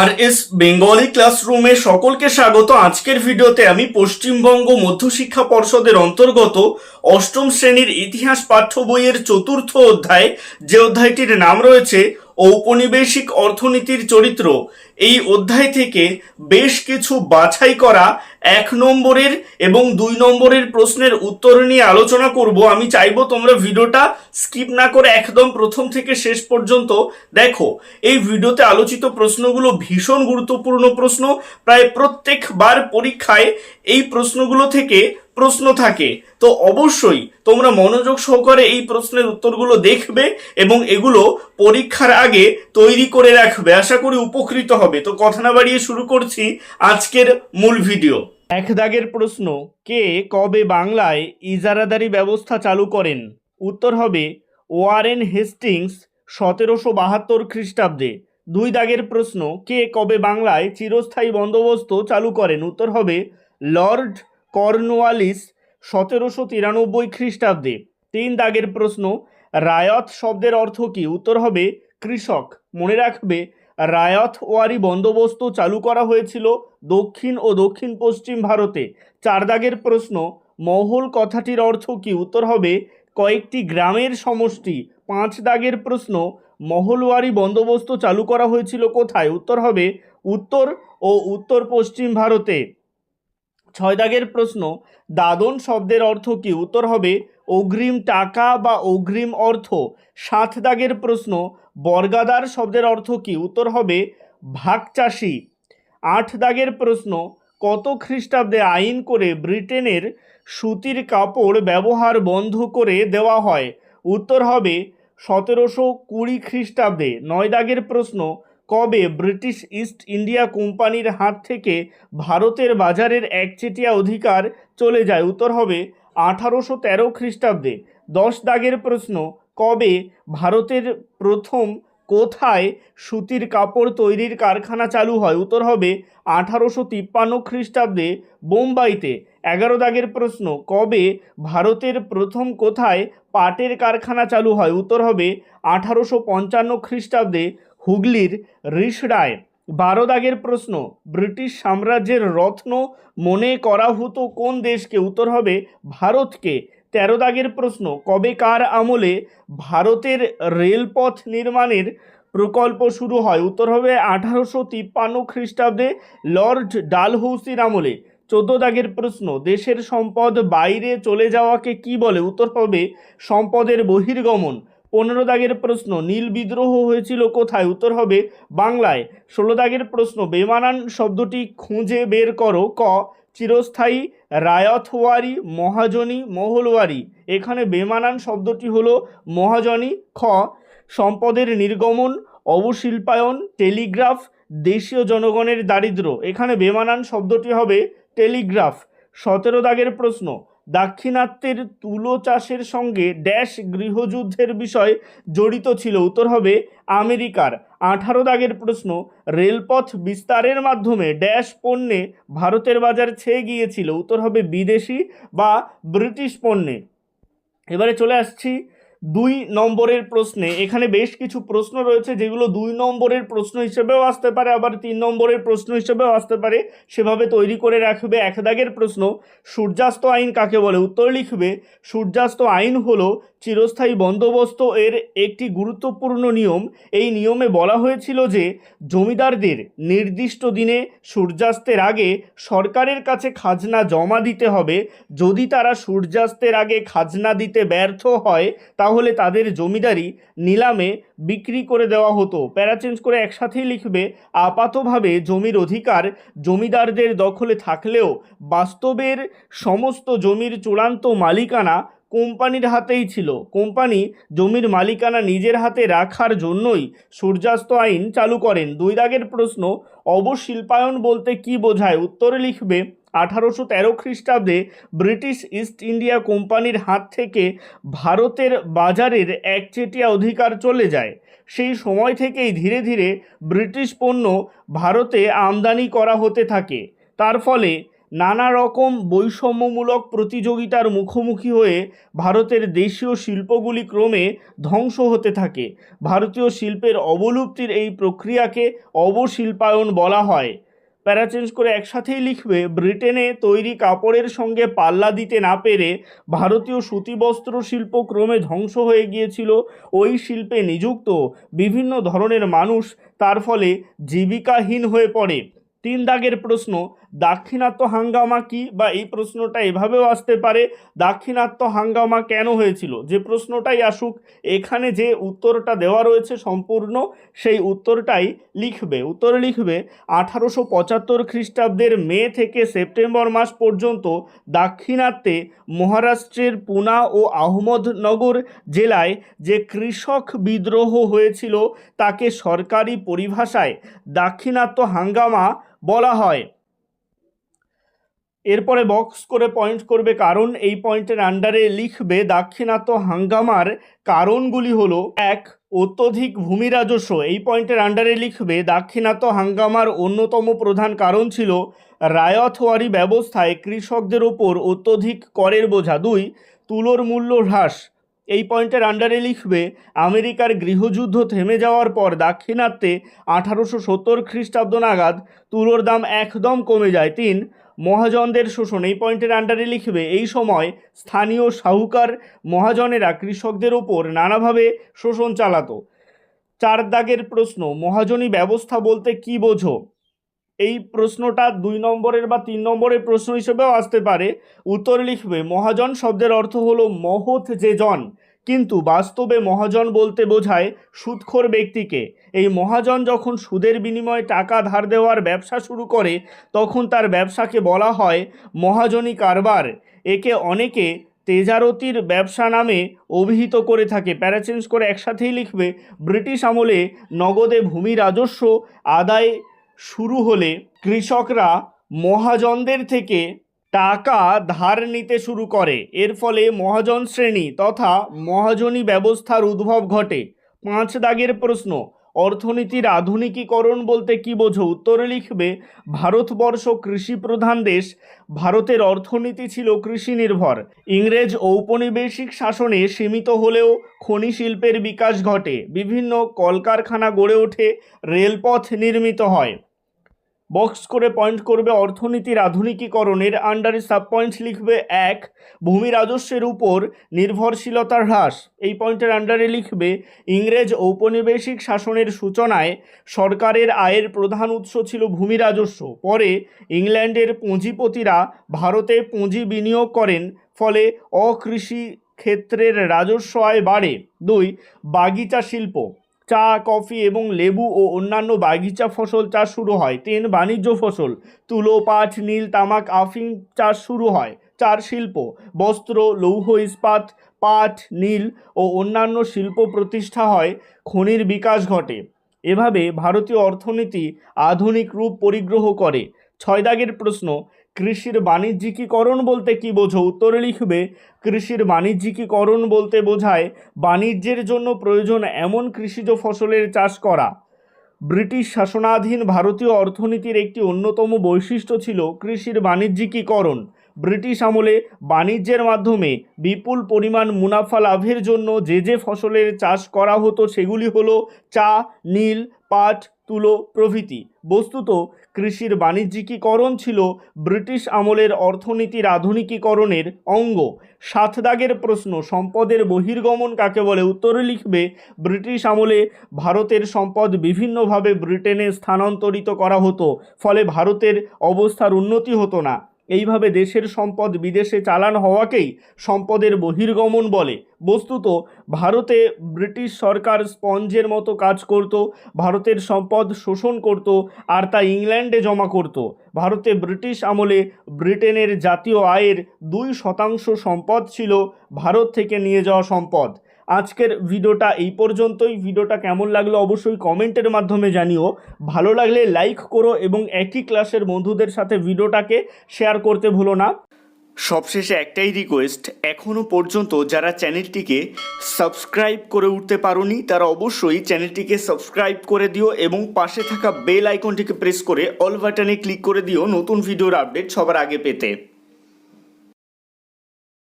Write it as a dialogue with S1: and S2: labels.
S1: আর S Bengali ক্লাসরুমে সকলকে স্বাগত। আজকের ভিডিওতে আমি পশ্চিমবঙ্গ মধ্যশিক্ষা পর্ষদের অন্তর্গত অষ্টম শ্রেণীর ইতিহাস পাঠ্য বইয়ের চতুর্থ অধ্যায়, যে অধ্যায়টির নাম রয়েছে ঔপনিবেশিক অর্থনীতির চরিত্র, এই অধ্যায় থেকে বেশ কিছু বাছাই করা 1 নম্বরের এবং 2 নম্বরের প্রশ্নের উত্তর নিয়ে আলোচনা করব। আমি চাইবো তোমরা ভিডিওটা স্কিপ না করে একদম প্রথম থেকে শেষ পর্যন্ত দেখো। এই ভিডিওতে আলোচিত প্রশ্নগুলো ভীষণ গুরুত্বপূর্ণ প্রশ্ন। প্রায় প্রত্যেকবার পরীক্ষায় এই প্রশ্নগুলো থেকে প্রশ্ন থাকে, তো অবশ্যই তোমরা মনোযোগ সহকারে এই প্রশ্নের উত্তরগুলো দেখবে এবং এগুলো পরীক্ষার আগে তৈরি করে রাখবে। আশা করি উপকৃত হবে। তো কথা না বাড়িয়ে শুরু করছি আজকের মূল ভিডিও। 1 দাগের প্রশ্ন, কে কবে বাংলায় ইজারাদারি ব্যবস্থা চালু করেন? উত্তর হবে ওয়ারেন হেস্টিংস 1772 খ্রিস্টাব্দে। 2 দাগের প্রশ্ন, কে কবে বাংলায় চিরস্থায়ী বন্দোবস্ত চালু করেন? উত্তর হবে লর্ড কর্নওয়ালিস 1793 খ্রিস্টাব্দে। 3 দাগের প্রশ্ন, রায়ত শব্দের অর্থ কি? উত্তর হবে কৃষক। মনে রাখবে, রায়তওয়ারি বন্দোবস্ত চালু করা হয়েছিল দক্ষিণ ও দক্ষিণ পশ্চিম ভারতে। 4 দাগের প্রশ্ন, মহল কথাটির অর্থ কি? উত্তর হবে কয়েকটি গ্রামের সমষ্টি। 5 দাগের প্রশ্ন, মহলওয়ারি বন্দোবস্ত চালু করা হয়েছিল কোথায়? উত্তর হবে উত্তর ও উত্তর পশ্চিম ভারতে। 6 দাগের প্রশ্ন, দাদন শব্দের অর্থ কি? উত্তর হবে অগ্রিম টাকা বা অগ্রিম অর্থ। 7 দাগের প্রশ্ন, বর্গাদার শব্দের অর্থ কি? উত্তর হবে ভাগচাষী। 8 দাগের প্রশ্ন, কত খ্রিস্টাব্দে আইন করে ব্রিটেনের সুতির কাপড় ব্যবহার বন্ধ করে দেওয়া হয়? উত্তর হবে 1720 খ্রিস্টাব্দে। 9 দাগের প্রশ্ন, কবে ব্রিটিশ ইস্ট ইন্ডিয়া কোম্পানির হাত থেকে ভারতের বাজারের একচেটিয়া অধিকার চলে যায়? উত্তর হবে 1813 খ্রিস্টাব্দে। 10 দাগের প্রশ্ন, কবে ভারতের প্রথম কোথায় সুতির কাপড় তৈরির কারখানা চালু হয়? উত্তর হবে 1853 খ্রিস্টাব্দে বোম্বাইতে। 11 দাগের প্রশ্ন, কবে ভারতের প্রথম কোথায় পাটের কারখানা চালু হয়? উত্তর হবে 1855 খ্রিস্টাব্দে হুগলির রিষড়ায়। 12 দাগের প্রশ্ন, ব্রিটিশ সাম্রাজ্যের রত্ন মনে করা হতো কোন দেশকে? উত্তর হবে ভারতকে। 13 দাগের প্রশ্ন, কবে কার আমলে ভারতের রেলপথ নির্মাণের প্রকল্প শুরু হয়? উত্তর হবে 1853 খ্রিস্টাব্দে লর্ড ডালহৌসির আমলে। 14 দাগের প্রশ্ন, দেশের সম্পদ বাইরে চলে যাওয়াকে কি বলে? উত্তর হবে সম্পদের বহির্গমন। 15 দাগের প্রশ্ন, নীল বিদ্রোহ হয়েছিল কোথায়? উত্তর হবে বাংলায়। 16 দাগের প্রশ্ন, বেমানান শব্দটি খুঁজে বের করো। ক চিরস্থায়ী, রায়তওয়ারি, মহাজনী, মহলওয়ারি। এখানে বেমানান শব্দটি হলো মহাজনী। খ সম্পদের নির্গমন, অবশিল্পায়ন, টেলিগ্রাফ, দেশীয় জনগণের দারিদ্র্য। এখানে বেমানান শব্দটি হবে টেলিগ্রাফ। 17 দাগের প্রশ্ন, দাক্ষিণাত্যের তুলো চাষের সঙ্গে ড্যাশ গৃহযুদ্ধের বিষয় জড়িত ছিল? উত্তর হবে আমেরিকার। 18 দাগের প্রশ্ন, রেলপথ বিস্তারের মাধ্যমে ড্যাশ পণ্যে ভারতের বাজার ছেয়ে গিয়েছিল? উত্তর হবে বিদেশি বা ব্রিটিশ পণ্যে। এবারে চলে আসছি 2 নম্বরের প্রশ্নে। এখানে বেশ কিছু প্রশ্ন রয়েছে যেগুলো 2 নম্বরের প্রশ্ন হিসেবেও আসতে পারে, আবার 3 নম্বরের প্রশ্ন হিসেবেও আসতে পারে, সেভাবে তৈরি করে রাখবে। 1 দাগের প্রশ্ন, সূর্যাস্ত আইন কাকে বলে? উত্তর লিখবে সূর্যাস্ত আইন হলো চিরস্থায়ী বন্দোবস্ত এর একটি গুরুত্বপূর্ণ নিয়ম। এই নিয়মে বলা হয়েছিল যে জমিদারদের নির্দিষ্ট দিনে সূর্যাস্তের আগে সরকারের কাছে খাজনা জমা দিতে হবে। যদি তারা সূর্যাস্তের আগে খাজনা দিতে ব্যর্থ হয় তাহলে তাদের জমিদারি নিলামে বিক্রি করে দেওয়া হতো। প্যারা চেঞ্জ করে একসাথেই লিখবে আপাতভাবে জমির অধিকার জমিদারদের দখলে থাকলেও বাস্তবের সমস্ত জমির চূড়ান্ত মালিকানা কোম্পানির হাতেই ছিল। কোম্পানি জমির মালিকানা নিজের হাতে রাখার জন্যই সূর্যাস্ত আইন চালু করেন। 2 দাগের প্রশ্ন, অবশিল্পায়ন বলতে কি বোঝায়? উত্তরে লিখবে 1813 খ্রিস্টাব্দে ব্রিটিশ ইস্ট ইন্ডিয়া কোম্পানির হাত থেকে ভারতের বাজারের একচেটিয়া অধিকার চলে যায়। সেই সময় থেকেই ধীরে ধীরে ব্রিটিশ পণ্য ভারতে আমদানি করা হতে থাকে। তার ফলে নানা রকম বৈষম্যমূলক প্রতিযোগিতার মুখোমুখি হয়ে ভারতের দেশীয় শিল্পগুলি ক্রমে ধ্বংস হতে থাকে। ভারতীয় শিল্পের অবলুপ্তির এই প্রক্রিয়াকে অবশিল্পায়ন বলা হয়। প্যারা চেঞ্জ করে একসাথেই লিখবে, ব্রিটেনে তৈরি কাপড়ের সঙ্গে পাল্লা দিতে না পেরে ভারতীয় সুতিবস্ত্র শিল্প ক্রমে ধ্বংস হয়ে গিয়েছিল। ওই শিল্পে নিযুক্ত বিভিন্ন ধরনের মানুষ তার ফলে জীবিকাহীন হয়ে পড়ে। 3 দাগের প্রশ্ন, দাক্ষিণাত্য হাঙ্গামা কি? বা এই প্রশ্নটা এভাবেও আসতে পারে, দাক্ষিণাত্য হাঙ্গামা কেন হয়েছিল? যে প্রশ্নটাই আসুক, এখানে যে উত্তরটা দেওয়া রয়েছে সম্পূর্ণ সেই উত্তরটাই লিখবে। উত্তরে লিখবে 1875 খ্রিস্টাব্দের মে থেকে সেপ্টেম্বর মাস পর্যন্ত দাক্ষিণাত্যে মহারাষ্ট্রের পুনা ও আহমদনগর জেলায় যে কৃষক বিদ্রোহ হয়েছিল তাকে সরকারি পরিভাষায় দাক্ষিণাত্য হাঙ্গামা বলা হয়। এরপরে বক্স করে পয়েন্ট করবে কারণ, এই পয়েন্টের আন্ডারে লিখবে দাক্ষিণাত্য হাঙ্গামার কারণগুলি হলো: 1. অত্যধিক ভূমি রাজস্ব। এই পয়েন্টের আন্ডারে লিখবে দাক্ষিণাত্য হাঙ্গামার অন্যতম প্রধান কারণ ছিল রায়তওয়ারি ব্যবস্থায় কৃষকদের ওপর অত্যধিক করের বোঝা। 2. তুলোর মূল্য হ্রাস। এই পয়েন্টের আন্ডারে লিখবে আমেরিকার গৃহযুদ্ধ থেমে যাওয়ার পর দাক্ষিণাত্যে 1870 খ্রিস্টাব্দ নাগাদ তুলোর দাম একদম কমে যায়। 3. মহাজনদের শোষণ। এই পয়েন্টের আন্ডারে লিখবে এই সময় স্থানীয় সাহুকার মহাজনেরা কৃষকদের ওপর নানাভাবে শোষণ চালাতো। 4 দাগের প্রশ্ন, মহাজনী ব্যবস্থা বলতে কি বোঝো? এই প্রশ্নটা 2 নম্বরের বা 3 নম্বরের প্রশ্ন হিসেবেও আসতে পারে। উত্তর লিখবে মহাজন শব্দের অর্থ হলো মহৎ যে জন, কিন্তু বাস্তবে মহাজন বলতে বোঝায় সুদখোর ব্যক্তিকে। এই মহাজন যখন সুদের বিনিময়ে টাকা ধার দেওয়ার ব্যবসা শুরু করে তখন তার ব্যবসাকে বলা হয় মহাজনী কারবার। একে অনেকে তেজারতির ব্যবসা নামে অভিহিত করে থাকে। প্যারা চেঞ্জ করে একসাথেই লিখবে ব্রিটিশ আমলে নগদে ভূমি রাজস্ব আদায় শুরু হলে কৃষকরা মহাজনদের থেকে টাকা ধার নিতে শুরু করে। এর ফলে মহাজন শ্রেণী তথা মহাজনী ব্যবস্থার উদ্ভব ঘটে। 5 দাগের প্রশ্ন, অর্থনীতির আধুনিকীকরণ বলতে কি বোঝো? উত্তরে লিখবে ভারতবর্ষ কৃষি প্রধান দেশ। ভারতের অর্থনীতি ছিল কৃষি নির্ভর। ইংরেজ ঔপনিবেশিক শাসনে সীমিত হলেও খনি শিল্পের বিকাশ ঘটে, বিভিন্ন কলকারখানা গড়ে ওঠে, রেলপথ নির্মিত হয়। বক্স করে পয়েন্ট করবে অর্থনীতির আধুনিকীকরণের আন্ডারে সাব পয়েন্ট লিখবে 1. ভূমি রাজস্বের উপর নির্ভরশীলতার হ্রাস। এই পয়েন্টের আন্ডারে লিখবে ইংরেজ ঔপনিবেশিক শাসনের সূচনায় সরকারের আয়ের প্রধান উৎস ছিল ভূমি রাজস্ব। পরে ইংল্যান্ডের পুঁজিপতিরা ভারতে পুঁজি বিনিয়োগ করেন, ফলে অকৃষি ক্ষেত্রের রাজস্ব আয় বাড়ে। 2. বাগিচা শিল্প। চা, কফি এবং লেবু ও অন্যান্য বাগিচা ফসল চাষ শুরু হয়। 3. বাণিজ্য ফসল। তুলো, পাট, নীল, তামাক, আফিং চাষ শুরু হয়। 4. শিল্প। বস্ত্র, লৌহ ইস্পাত, পাট, নীল ও অন্যান্য শিল্প প্রতিষ্ঠা হয়, খনির বিকাশ ঘটে। এভাবে ভারতীয় অর্থনীতি আধুনিক রূপ পরিগ্রহ করে। 6 দাগের প্রশ্ন, কৃষির বাণিজ্যিকীকরণ বলতে কি বোঝো? উত্তরে লিখবে কৃষির বাণিজ্যিকীকরণ বলতে বোঝায় বাণিজ্যের জন্য প্রয়োজন এমন কৃষিজ ফসলের চাষ করা। ব্রিটিশ শাসনাধীন ভারতীয় অর্থনীতির একটি অন্যতম বৈশিষ্ট্য ছিল কৃষির বাণিজ্যিকীকরণ। ব্রিটিশ আমলে বাণিজ্যের মাধ্যমে বিপুল পরিমাণ মুনাফা লাভের জন্য যে ফসলের চাষ করা হতো সেগুলি হলো চা, নীল, পাট, তুলো প্রভৃতি। বস্তুত কৃষির বাণিজ্যিকীকরণ ছিল ব্রিটিশ আমলের অর্থনীতির আধুনিকীকরণের অঙ্গ। 7 দাগের প্রশ্ন, সম্পদের বহির্গমন কাকে বলে? উত্তরে লিখবে ব্রিটিশ আমলে ভারতের সম্পদ বিভিন্নভাবে ব্রিটেনে স্থানান্তরিত করা হতো, ফলে ভারতের অবস্থার উন্নতি হতো না। এইভাবে দেশের সম্পদ বিদেশে চালান হওয়াকেই সম্পদের বহির্গমন বলে। বস্তুত ভারতে ব্রিটিশ সরকার স্পঞ্জের মতো কাজ করত, ভারতের সম্পদ শোষণ করত আর তা ইংল্যান্ডে জমা করত। ভারতে ব্রিটিশ আমলে ব্রিটেনের জাতীয় আয়ের 2% সম্পদ ছিল ভারত থেকে নিয়ে যাওয়া সম্পদ। আজকের ভিডিওটা এই পর্যন্তই। ভিডিওটা কেমন লাগলো অবশ্যই কমেন্টের মাধ্যমে জানিও। ভালো লাগলে লাইক করো এবং একই ক্লাসের বন্ধুদের সাথে ভিডিওটাকে শেয়ার করতে ভুলো না। সবশেষে একটাই রিকোয়েস্ট, এখনও পর্যন্ত যারা চ্যানেলটিকে সাবস্ক্রাইব করে উঠতে পারোনি তারা অবশ্যই চ্যানেলটিকে সাবস্ক্রাইব করে দিও এবং পাশে থাকা বেল আইকনটিকে প্রেস করে অল বাটনে ক্লিক করে দিও নতুন ভিডিওর আপডেট সবার আগে পেতে।